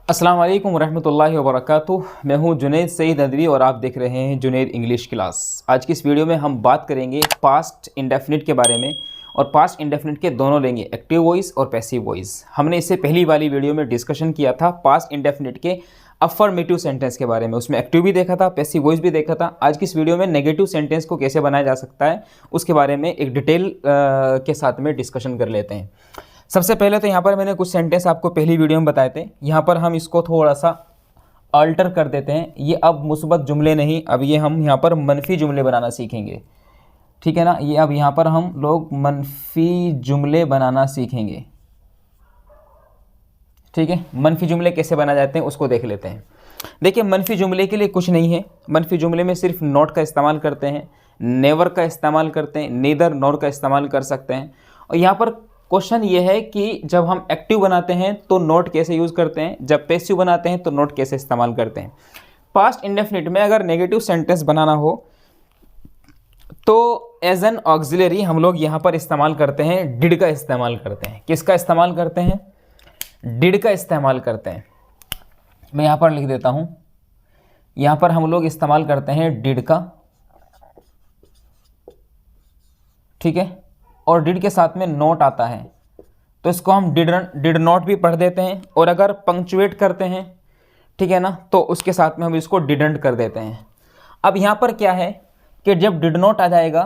अस्सलाम वालेकुम रहमतुल्लाहि व बरकातुहू। मैं हूं जुनैद सईद अदवी और आप देख रहे हैं जुनैद इंग्लिश क्लास। आज की इस वीडियो में हम बात करेंगे पास्ट इंडेफिनिट के बारे में। और पास्ट इंडेफिनिट के दोनों लेंगे, एक्टिव वॉइस और पैसिव वॉइस। हमने इससे पहली वाली वीडियो में डिस्कशन किया था पास्ट इंडेफिनिट के अफर्मेटिव सेंटेंस के बारे में, उसमें एक्टिव भी देखा था, पैसिव वॉइस भी देखा था। आज की इस वीडियो में नेगेटिव सेंटेंस को कैसे बनाया जा सकता है उसके बारे में एक डिटेल के साथ में डिस्कशन कर लेते हैं। सबसे पहले तो यहाँ पर मैंने कुछ सेंटेंस आपको पहली वीडियो में बताए थे, यहाँ पर हम इसको थोड़ा सा अल्टर कर देते हैं। ये अब मुस्बत जुमले नहीं, अब ये हम यहाँ पर मनफी जुमले बनाना सीखेंगे, ठीक है ना। ये अब यहाँ पर हम लोग मनफी जुमले बनाना सीखेंगे, ठीक है। मनफी जुमले कैसे बनाए जाते हैं उसको देख लेते हैं। देखिए, मनफी जुमले के लिए कुछ नहीं है। मनफी जुमले में सिर्फ नॉट का इस्तेमाल करते हैं, नेवर का इस्तेमाल करते हैं, नीदर नॉर का इस्तेमाल कर सकते हैं। और यहाँ पर क्वेश्चन ये है कि जब हम एक्टिव बनाते हैं तो नोट कैसे यूज़ करते हैं, जब पैसिव बनाते हैं तो नोट कैसे इस्तेमाल करते हैं। पास्ट इंडेफिनिट में अगर नेगेटिव सेंटेंस बनाना हो तो एज एन ऑक्सिलरी हम लोग यहाँ पर इस्तेमाल करते हैं, डिड का इस्तेमाल करते हैं। किसका इस्तेमाल करते हैं? डिड का इस्तेमाल करते हैं। मैं यहाँ पर लिख देता हूँ, यहाँ पर हम लोग इस्तेमाल करते हैं डिड का, ठीक है। और डिड के साथ में नोट आता है तो इसको हम डिड नॉट भी पढ़ देते हैं। और अगर पंक्चुएट करते हैं, ठीक है ना, तो उसके साथ में हम इसको डिडंट कर देते हैं। अब यहाँ पर क्या है कि जब डिड नॉट आ जाएगा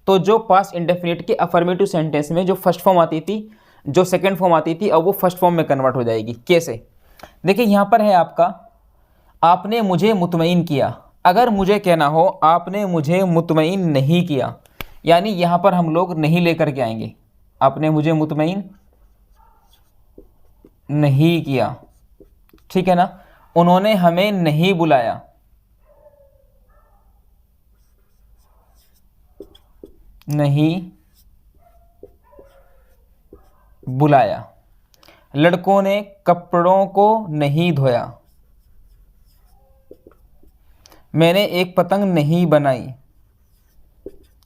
तो जो पास्ट इंडेफिनिट के अफर्मेटिव सेंटेंस में जो फर्स्ट फॉर्म आती थी, जो सेकेंड फॉर्म आती थी, अब वो फर्स्ट फॉर्म में कन्वर्ट हो जाएगी। कैसे? देखिए, यहाँ पर है आपका, आपने मुझे मुतमईन किया। अगर मुझे कहना हो आपने मुझे मुतमईन नहीं किया, यानी यहाँ पर हम लोग नहीं लेकर के आएंगे, आपने मुझे मुतमईन नहीं किया, ठीक है ना। उन्होंने हमें नहीं बुलाया, नहीं बुलाया। लड़कों ने कपड़ों को नहीं धोया, मैंने एक पतंग नहीं बनाई।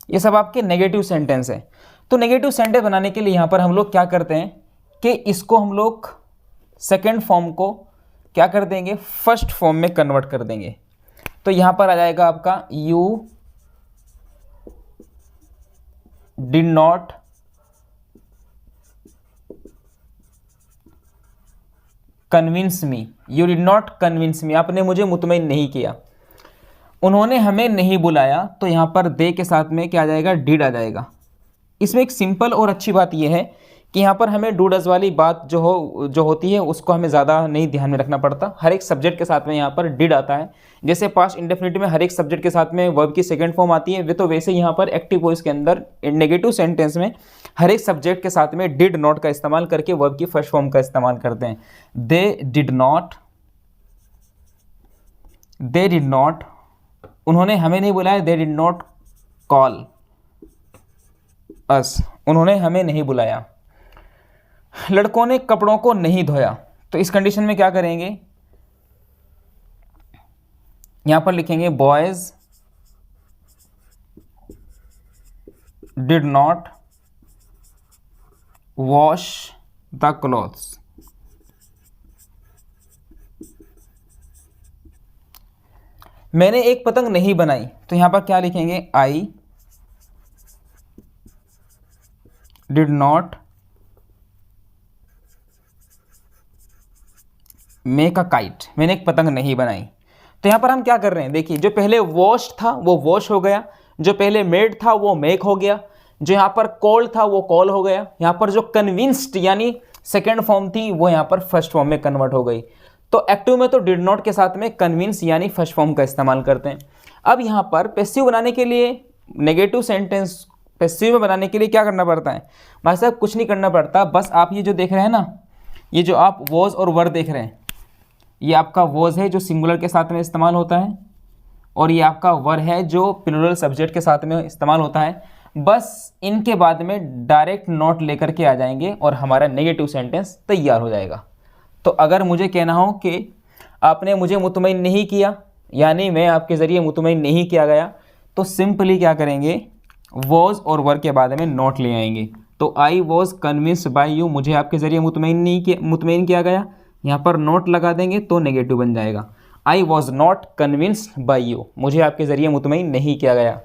ये सब आपके नेगेटिव सेंटेंस है। तो नेगेटिव सेंटेंस बनाने के लिए यहाँ पर हम लोग क्या करते हैं कि इसको हम लोग सेकेंड फॉर्म को क्या कर देंगे, फर्स्ट फॉर्म में कन्वर्ट कर देंगे। तो यहाँ पर आ जाएगा आपका you did not convince me, you did not convince me, आपने मुझे मुतमईन नहीं किया। उन्होंने हमें नहीं बुलाया, तो यहाँ पर दे के साथ में क्या आ जाएगा, डिड आ जाएगा। इसमें एक सिंपल और अच्छी बात यह है कि यहाँ पर हमें डू डज वाली बात जो होती है उसको हमें ज़्यादा नहीं ध्यान में रखना पड़ता। हर एक सब्जेक्ट के साथ में यहाँ पर डिड आता है। जैसे पास्ट इंडेफिनिट में हर एक सब्जेक्ट के साथ में वर्ब की सेकंड फॉर्म आती है, वे तो वैसे यहाँ पर एक्टिव वॉइस के अंदर नेगेटिव सेंटेंस में हर एक सब्जेक्ट के साथ में डिड नॉट का इस्तेमाल करके वर्ब की फर्स्ट फॉर्म का इस्तेमाल करते हैं। दे डिड नॉट, उन्होंने हमें नहीं बुलाया, दे डिड नॉट कॉल अस, उन्होंने हमें नहीं बुलाया। लड़कों ने कपड़ों को नहीं धोया, तो इस कंडीशन में क्या करेंगे, यहां पर लिखेंगे boys did not wash the clothes. मैंने एक पतंग नहीं बनाई, तो यहां पर क्या लिखेंगे, I did not make a kite, मैंने एक पतंग नहीं बनाई। तो यहाँ पर हम क्या कर रहे हैं, देखिए, जो पहले वॉश था वो वॉश हो गया, जो पहले मेड था वो मेक हो गया, जो यहाँ पर कॉल था वो कॉल हो गया। यहाँ पर जो कन्विंस्ड यानी सेकेंड फॉर्म थी वो यहाँ पर फर्स्ट फॉर्म में कन्वर्ट हो गई। तो एक्टिव में तो डिड नॉट के साथ में कन्विंस यानी फर्स्ट फॉर्म का इस्तेमाल करते हैं। अब यहाँ पर पैसिव बनाने के लिए, नेगेटिव सेंटेंस पैसिव में बनाने के लिए क्या करना पड़ता है भाई साहब? कुछ नहीं करना पड़ता, बस आप ये जो देख रहे हैं ना, ये जो आप वॉज और वर देख रहे हैं, ये आपका वॉज है जो सिंगुलर के साथ में इस्तेमाल होता है, और ये आपका वर है जो प्लूरल सब्जेक्ट के साथ में इस्तेमाल होता है। बस इनके बाद में डायरेक्ट नॉट लेकर के आ जाएंगे और हमारा नेगेटिव सेंटेंस तैयार हो जाएगा। तो अगर मुझे कहना हो कि आपने मुझे मुतमईन नहीं किया, यानी मैं आपके ज़रिए मुतमईन नहीं किया गया, तो सिंपली क्या करेंगे, वॉज और वर के बाद में नॉट ले आएंगे। तो I was convinced by you, मुझे आपके ज़रिए मुतमईन किया गया, यहाँ पर नॉट लगा देंगे तो नेगेटिव बन जाएगा। I was not convinced by you, मुझे आपके ज़रिए मुतमईन नहीं किया गया।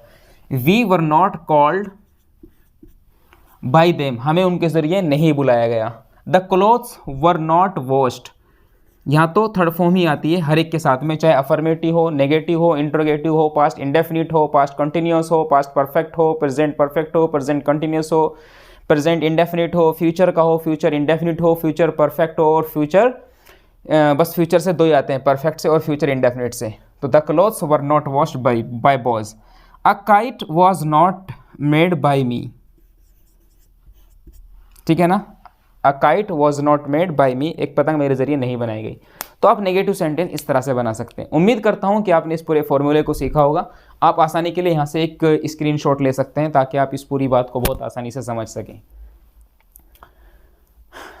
We were not called by them, हमें उनके ज़रिए नहीं बुलाया गया। The clothes were not washed, यहाँ तो थर्ड फॉर्म ही आती है हर एक के साथ में, चाहे अफर्मेटिव हो, नेगेटिव हो, इंट्रोगेटिव हो, पास्ट इंडेफिनिट हो, पास्ट कंटिन्यूस हो, पास्ट परफेक्ट हो, प्रेजेंट परफेक्ट हो, प्रेजेंट कंटिन्यूस हो, प्रेजेंट इंडेफिनिट हो, फ्यूचर का हो, फ्यूचर इंडेफिनिट हो, फ्यूचर परफेक्ट हो, और फ्यूचर बस फ्यूचर से दो ही आते हैं, परफेक्ट से और फ्यूचर इंडेफिनिट से। तो the clothes were not washed by boys. A kite was not made by me, ठीक है ना। A kite was not made by me, एक पतंग मेरे जरिए नहीं बनाई गई। तो आप नेगेटिव सेंटेंस इस तरह से बना सकते हैं। उम्मीद करता हूं कि आपने इस पूरे फॉर्मूले को सीखा होगा। आप आसानी के लिए यहाँ से एक स्क्रीनशॉट ले सकते हैं ताकि आप इस पूरी बात को बहुत आसानी से समझ सकें।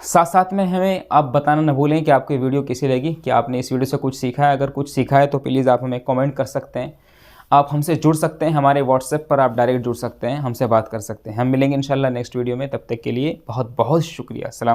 साथ साथ में हमें आप बताना न भूलें कि आपको वीडियो कैसी लगी, कि आपने इस वीडियो से कुछ सीखा है। अगर कुछ सीखा है तो प्लीज़ आप हमें कमेंट कर सकते हैं। आप हमसे जुड़ सकते हैं, हमारे व्हाट्सएप पर आप डायरेक्ट जुड़ सकते हैं, हमसे बात कर सकते हैं। हम मिलेंगे इंशाल्लाह नेक्स्ट वीडियो में, तब तक के लिए बहुत बहुत शुक्रिया। सलाम।